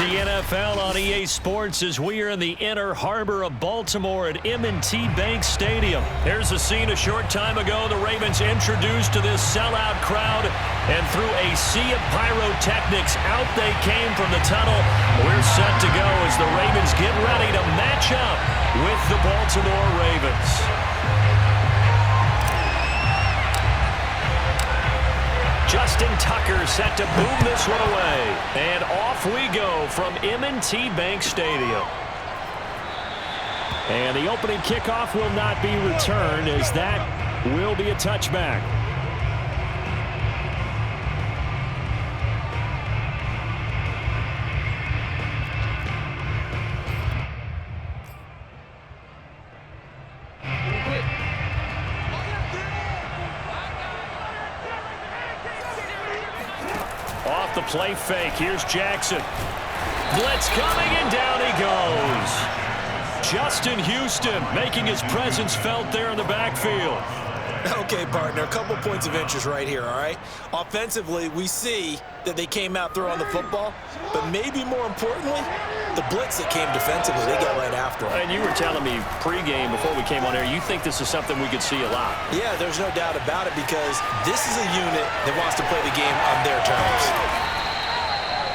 the NFL on EA Sports as we are in the inner harbor of Baltimore at M&T Bank Stadium. Here's a scene a short time ago. The Ravens introduced to this sellout crowd, and through a sea of pyrotechnics, out they came from the tunnel. We're set to go as the Ravens get ready to match up with the Baltimore Ravens. Justin Tucker set to boom this one away. And off we go from M&T Bank Stadium. And the opening kickoff will not be returned, as that will be a touchback. Off the play fake, here's Jackson. Blitz coming, and down he goes. Justin Houston making his presence felt there in the backfield. Okay, partner, a couple points of interest right here, all right? Offensively, we see that they came out throwing the football, but maybe more importantly, the blitz that came defensively, they got right after him. And you were telling me pregame before we came on air, you think this is something we could see a lot. Yeah, there's no doubt about it, because this is a unit that wants to play the game on their terms.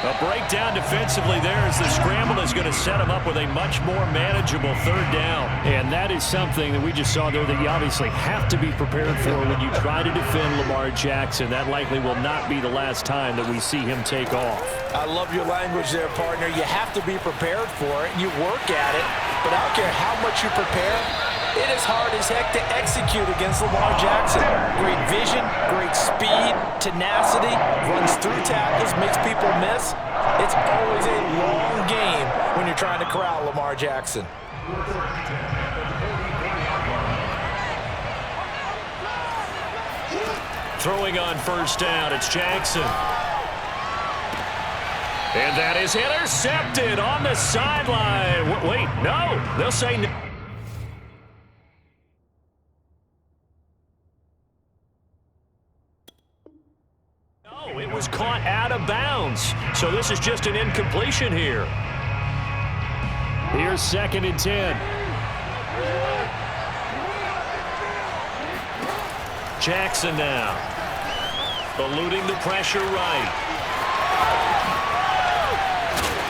A breakdown defensively there as the scramble is going to set him up with a much more manageable third down. And that is something that we just saw there that you obviously have to be prepared for when you try to defend Lamar Jackson. That likely will not be the last time that we see him take off. I love your language there, partner. You have to be prepared for it. You work at it, but I don't care how much you prepare. It is hard as heck to execute against Lamar Jackson. Great vision, great speed, tenacity, runs through tackles, makes people miss. It's always a long game when you're trying to corral Lamar Jackson. Throwing on first down, it's Jackson. And that is intercepted on the sideline. Wait, no. They'll say no. It was caught out of bounds. So this is just an incompletion here. Here's 2nd and 10. Jackson now. Eluding the pressure right.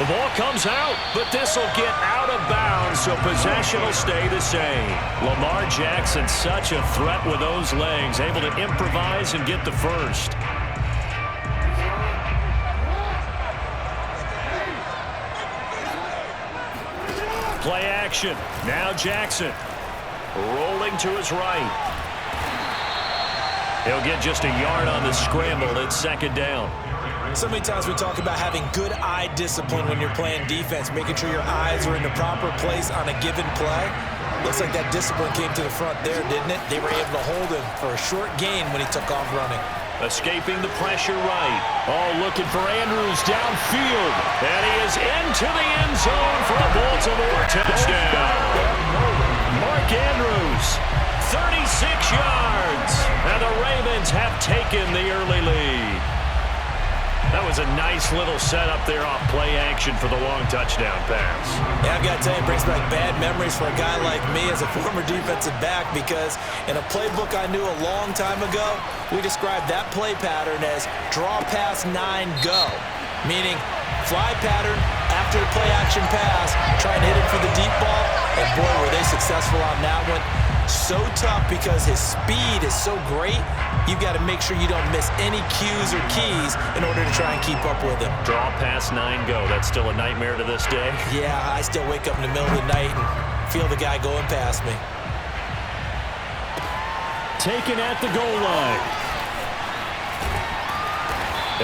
The ball comes out, but this will get out of bounds, so possession will stay the same. Lamar Jackson, such a threat with those legs, able to improvise and get the first. Play action. Now Jackson. Rolling to his right. He'll get just a yard on the scramble. It's 2nd down. So many times we talk about having good eye discipline when you're playing defense, making sure your eyes are in the proper place on a given play. Looks like that discipline came to the front there, didn't it? They were able to hold him for a short gain when he took off running. Escaping the pressure right. Oh, looking for Andrews downfield. And he is into the end zone for a Baltimore touchdown. Mark Andrews, 36 yards. And the Ravens have taken the early lead. That was a nice little setup there off play action for the long touchdown pass. Yeah, I've got to tell you, it brings back bad memories for a guy like me as a former defensive back, because in a playbook I knew a long time ago, we described that play pattern as draw pass 9 go, meaning fly pattern after the play action pass, try and hit it for the deep ball, and boy, were they successful on that one. So tough because his speed is so great, you've got to make sure you don't miss any cues or keys in order to try and keep up with him. Draw pass 9 go. That's still a nightmare to this day. Yeah, I still wake up in the middle of the night and feel the guy going past me. Taken at the goal line.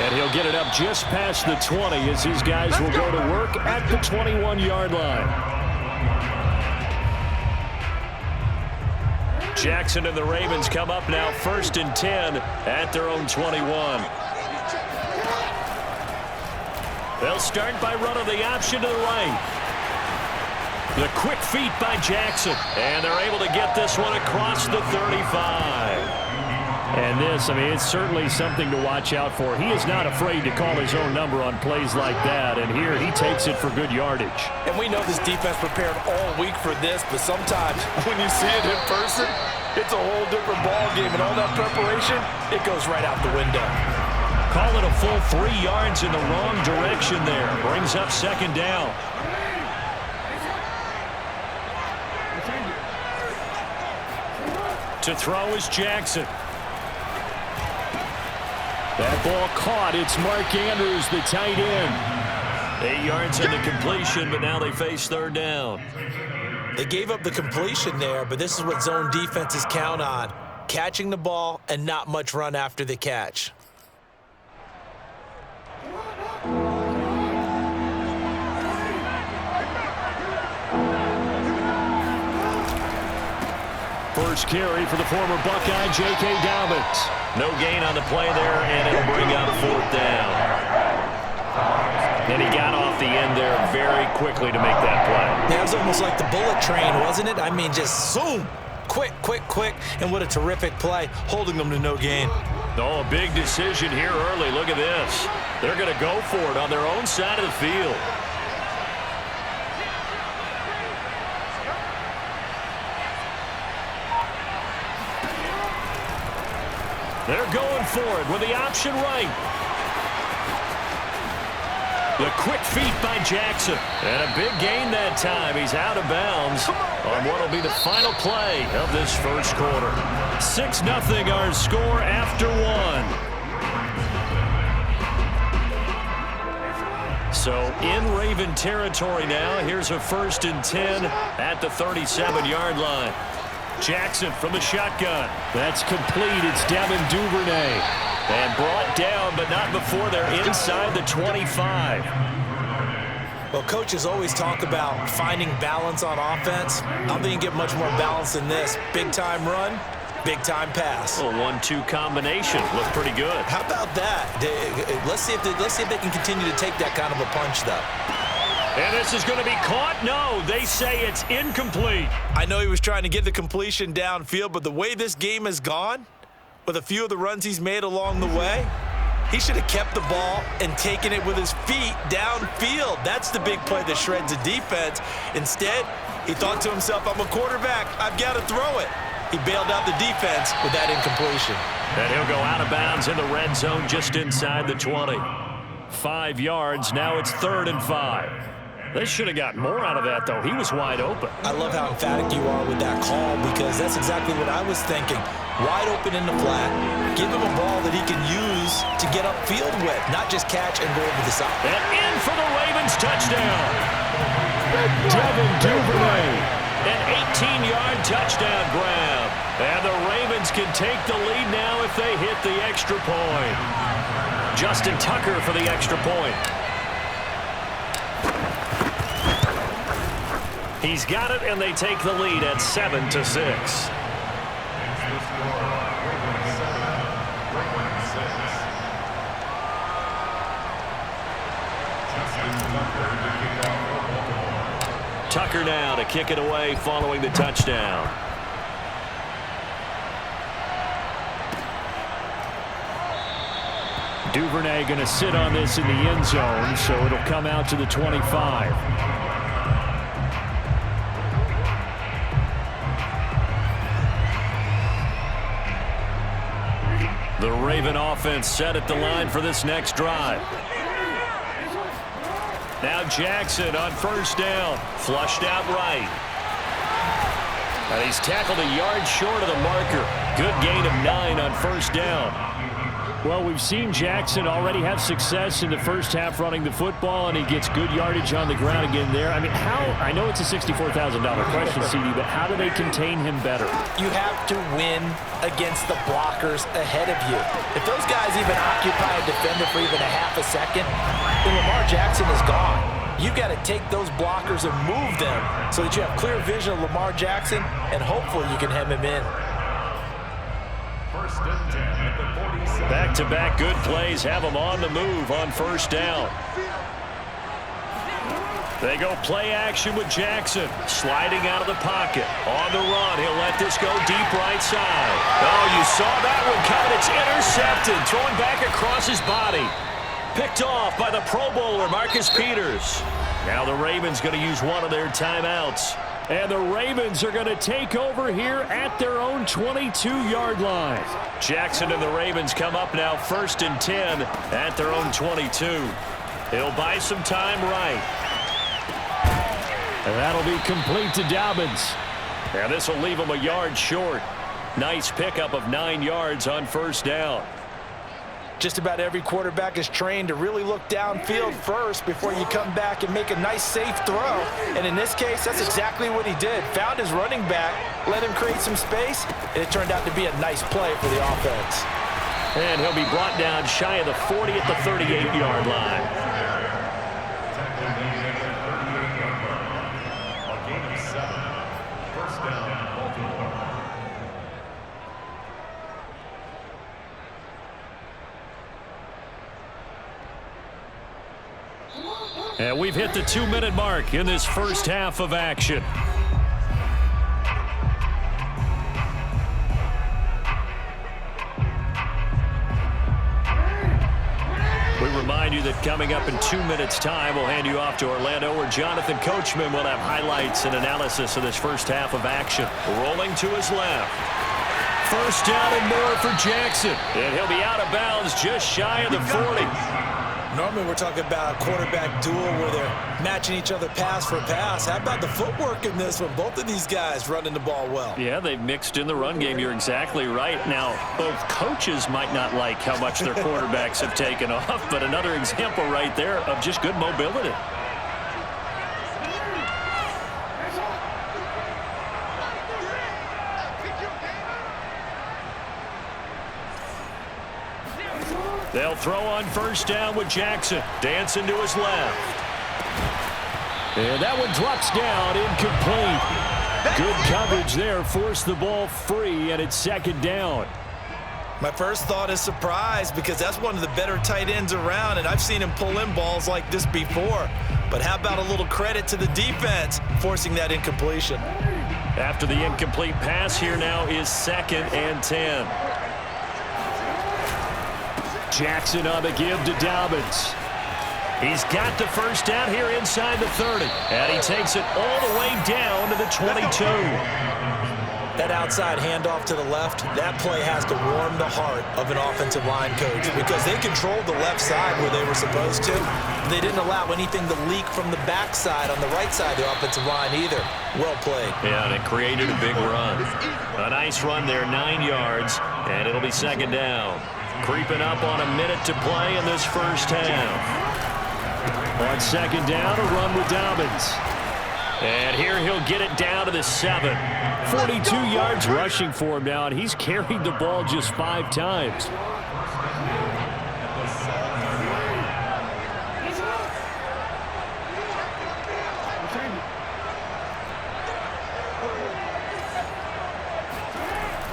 And he'll get it up just past the 20 as his guys will go to work at the 21-yard line. Jackson and the Ravens come up now 1st and 10 at their own 21. They'll start by running the option to the right. The quick feet by Jackson. And they're able to get this one across the 35. And this, I mean, it's certainly something to watch out for. He is not afraid to call his own number on plays like that, and here he takes it for good yardage. And we know this defense prepared all week for this, but sometimes when you see it in person, it's a whole different ball game, and all that preparation, it goes right out the window. Call it a full 3 yards in the wrong direction there. Brings up second down. To throw is Jackson. That ball caught. It's Mark Andrews, the tight end. 8 yards on the completion, but now they face third down. They gave up the completion there, but this is what zone defenses count on. Catching the ball and not much run after the catch. First carry for the former Buckeye, J.K. Dobbins. No gain on the play there, and it'll bring up fourth down. And he got off the end there very quickly to make that play. That was almost like the bullet train, wasn't it? I mean, just zoom. Quick, quick, quick. And what a terrific play, holding them to no gain. Oh, a big decision here early. Look at this. They're going to go for it on their own side of the field. They're going for it with the option right. The quick feet by Jackson. And a big gain that time. He's out of bounds on what will be the final play of this first quarter. 6-0 our score after one. So in Raven territory now. Here's a 1st and 10 at the 37-yard line. Jackson from the shotgun. That's complete. It's Devin Duvernay. And brought down, but not before they're inside the 25. Well, coaches always talk about finding balance on offense. I don't think you get much more balance than this. Big-time run, big-time pass. A 1-2 combination. Looked pretty good. How about that? Let's see if they can continue to take that kind of a punch, though. And this is going to be caught? No, they say it's incomplete. I know he was trying to get the completion downfield, but the way this game has gone, with a few of the runs he's made along the way, he should have kept the ball and taken it with his feet downfield. That's the big play that shreds a defense. Instead, he thought to himself, I'm a quarterback. I've got to throw it. He bailed out the defense with that incompletion. And he'll go out of bounds in the red zone just inside the 20. 5 yards. Now it's 3rd and 5. They should have got more out of that, though. He was wide open. I love how emphatic you are with that call because that's exactly what I was thinking. Wide open in the flat. Give him a ball that he can use to get upfield with, not just catch and go over the side. And in for the Ravens touchdown. Devin Duvernay. An 18-yard touchdown grab. And the Ravens can take the lead now if they hit the extra point. Justin Tucker for the extra point. He's got it, and they take the lead at 7-6. Tucker now to kick it away following the touchdown. Duvernay going to sit on this in the end zone, so it'll come out to the 25. The Raven offense set at the line for this next drive. Now Jackson on 1st down. Flushed out right. And he's tackled a yard short of the marker. Good gain of 9 on 1st down. Well, we've seen Jackson already have success in the first half running the football, and he gets good yardage on the ground again there. I mean, I know it's a $64,000 question, CD, but how do they contain him better? You have to win against the blockers ahead of you. If those guys even occupy a defender for even a half a second, then Lamar Jackson is gone. You've got to take those blockers and move them so that you have clear vision of Lamar Jackson, and hopefully you can hem him in. Back-to-back good plays have him on the move on 1st down. They go play action with Jackson. Sliding out of the pocket. On the run, he'll let this go deep right side. Oh, you saw that one coming. It's intercepted. Throwing back across his body. Picked off by the Pro Bowler, Marcus Peters. Now the Ravens going to use one of their timeouts. And the Ravens are going to take over here at their own 22-yard line. Jackson and the Ravens come up now 1st and 10 at their own 22. He'll buy some time right. And that'll be complete to Dobbins. And this will leave him a yard short. Nice pickup of 9 yards on 1st down. Just about every quarterback is trained to really look downfield first before you come back and make a nice, safe throw. And in this case, that's exactly what he did. Found his running back, let him create some space, and it turned out to be a nice play for the offense. And he'll be brought down shy of the 40 at the 38-yard line. And we've hit the 2-minute mark in this first half of action. We remind you that coming up in 2 minutes' time, we'll hand you off to Orlando, where Jonathan Coachman will have highlights and analysis of this first half of action. Rolling to his left. 1st down and more for Jackson. And he'll be out of bounds just shy of the 40. Normally we're talking about a quarterback duel where they're matching each other pass for pass. How about the footwork in this one? Both of these guys running the ball well. Yeah, they've mixed in the run game. You're exactly right. Now, both coaches might not like how much their quarterbacks have taken off, but another example right there of just good mobility. They'll throw on 1st down with Jackson. Dancing to his left. And that one drops down, incomplete. Good coverage there. Forced the ball free, and it's 2nd down. My first thought is surprise, because that's one of the better tight ends around, and I've seen him pull in balls like this before. But how about a little credit to the defense forcing that incompletion? After the incomplete pass, here now is 2nd and 10. Jackson on the give to Dobbins. He's got the 1st down here inside the 30. And he takes it all the way down to the 22. That outside handoff to the left, that play has to warm the heart of an offensive line coach, because they controlled the left side where they were supposed to. They didn't allow anything to leak from the backside on the right side of the offensive line either. Well played. Yeah, and it created a big run. A nice run there, 9 yards, and it'll be 2nd down. Creeping up on a minute to play in this first half. On 2nd down, a run with Dobbins. And here he'll get it down to the 7. 42 yards rushing for him now, and he's carried the ball just 5 times.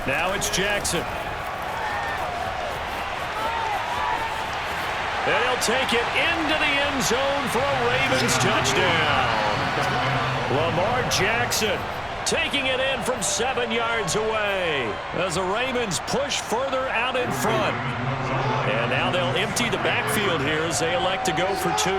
Now it's Jackson. And he'll take it into the end zone for a Ravens touchdown. Lamar Jackson taking it in from 7 yards away as the Ravens push further out in front. And now they'll empty the backfield here as they elect to go for 2.